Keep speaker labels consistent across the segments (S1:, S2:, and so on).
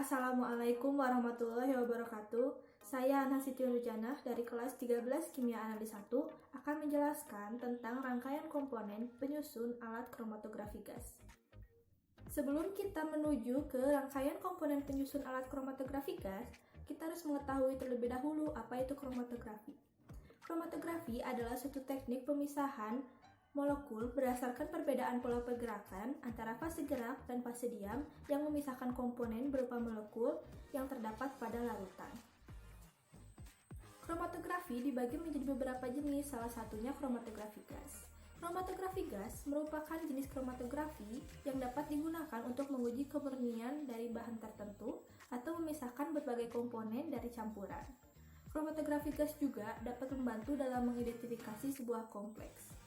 S1: Assalamualaikum warahmatullahi wabarakatuh. Saya Ana Siti Nurjanah dari kelas 13 Kimia Analis 1 akan menjelaskan tentang rangkaian komponen penyusun alat kromatografi gas. Sebelum kita menuju ke rangkaian komponen penyusun alat kromatografi gas, kita harus mengetahui terlebih dahulu apa itu kromatografi. Kromatografi adalah suatu teknik pemisahan molekul berdasarkan perbedaan pola pergerakan antara fase gerak dan fase diam yang memisahkan komponen berupa molekul yang terdapat pada larutan. Kromatografi dibagi menjadi beberapa jenis, salah satunya kromatografi gas. Kromatografi gas merupakan jenis kromatografi yang dapat digunakan untuk menguji kemurnian dari bahan tertentu atau memisahkan berbagai komponen dari campuran. Kromatografi gas juga dapat membantu dalam mengidentifikasi sebuah kompleks.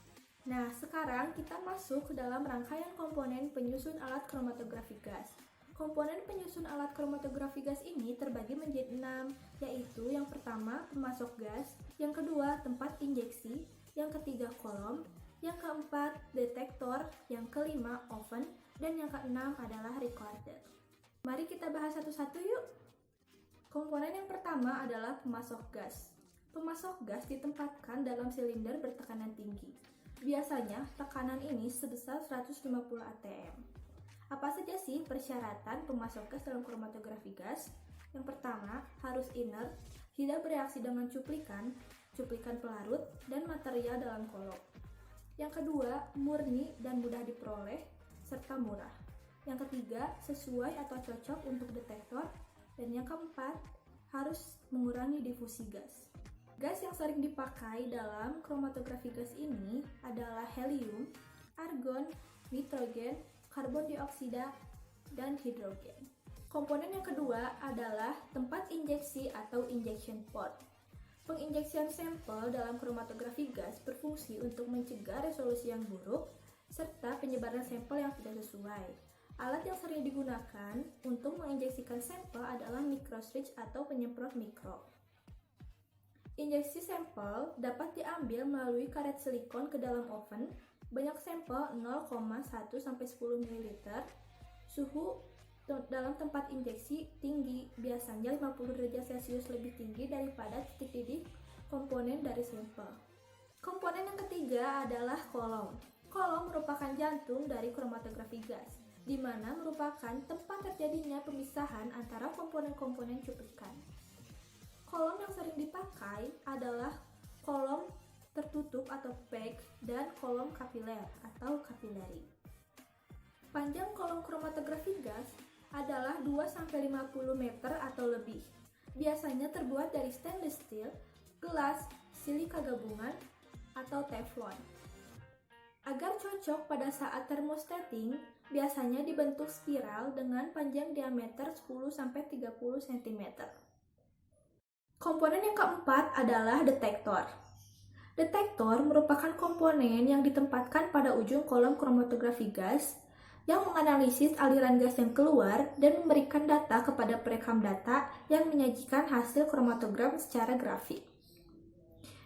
S1: Nah, sekarang kita masuk ke dalam rangkaian komponen penyusun alat kromatografi gas. Komponen penyusun alat kromatografi gas ini terbagi menjadi 6, yaitu yang pertama pemasok gas, yang kedua tempat injeksi, yang ketiga kolom, yang keempat detektor, yang kelima oven, dan yang keenam adalah recorder. Mari kita bahas satu-satu yuk. Komponen yang pertama adalah pemasok gas. Pemasok gas ditempatkan dalam silinder bertekanan tinggi. Biasanya, tekanan ini sebesar 150 atm. Apa saja sih persyaratan pemasok gas dalam kromatografi gas? Yang pertama, harus inert, tidak bereaksi dengan cuplikan pelarut, dan material dalam kolom. Yang kedua, murni dan mudah diperoleh, serta murah. Yang ketiga, sesuai atau cocok untuk detektor. Dan yang keempat, harus mengurangi difusi gas. Gas yang sering dipakai dalam kromatografi gas ini adalah helium, argon, nitrogen, karbon dioksida, dan hidrogen. Komponen yang kedua adalah tempat injeksi atau injection port. Penginjeksian sampel dalam kromatografi gas berfungsi untuk mencegah resolusi yang buruk serta penyebaran sampel yang tidak sesuai. Alat yang sering digunakan untuk menginjeksikan sampel adalah microswitch atau penyemprot mikro. Injeksi sampel dapat diambil melalui karet silikon ke dalam oven, banyak sampel 0,1-10 ml, suhu dalam tempat injeksi tinggi, biasanya 50 derajat Celcius lebih tinggi daripada titik didih komponen dari sampel. Komponen yang ketiga adalah kolom. Kolom merupakan jantung dari kromatografi gas, di mana merupakan tempat terjadinya pemisahan antara komponen-komponen cuplikan. Kolom yang sering dipakai adalah kolom tertutup atau pack dan kolom kapiler atau capillary. Panjang kolom kromatografi gas adalah 2-50 meter atau lebih. Biasanya terbuat dari stainless steel, gelas, silika gabungan, atau teflon. Agar cocok pada saat thermostating, biasanya dibentuk spiral dengan panjang diameter 10-30 cm. Komponen yang keempat adalah detektor. Detektor merupakan komponen yang ditempatkan pada ujung kolom kromatografi gas yang menganalisis aliran gas yang keluar dan memberikan data kepada perekam data yang menyajikan hasil kromatogram secara grafik.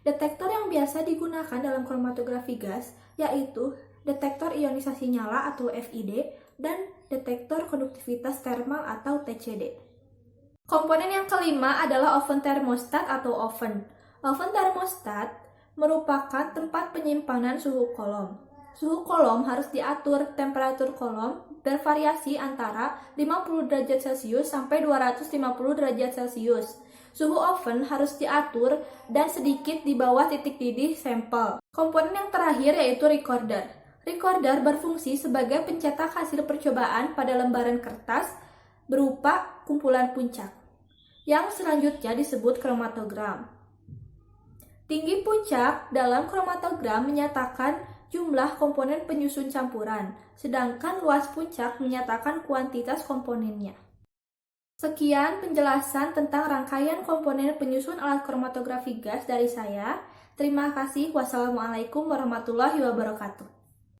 S1: Detektor yang biasa digunakan dalam kromatografi gas yaitu detektor ionisasi nyala atau FID dan detektor konduktivitas termal atau TCD. Komponen yang kelima adalah oven termostat atau oven. Oven termostat merupakan tempat penyimpanan suhu kolom. Suhu kolom harus diatur, temperatur kolom bervariasi antara 50 derajat Celcius sampai 250 derajat Celcius. Suhu oven harus diatur dan sedikit di bawah titik didih sampel. Komponen yang terakhir yaitu recorder. Recorder berfungsi sebagai pencetak hasil percobaan pada lembaran kertas berupa kumpulan puncak, yang selanjutnya disebut kromatogram. Tinggi puncak dalam kromatogram menyatakan jumlah komponen penyusun campuran, sedangkan luas puncak menyatakan kuantitas komponennya. Sekian penjelasan tentang rangkaian komponen penyusun alat kromatografi gas dari saya. Terima kasih. Wassalamualaikum warahmatullahi wabarakatuh.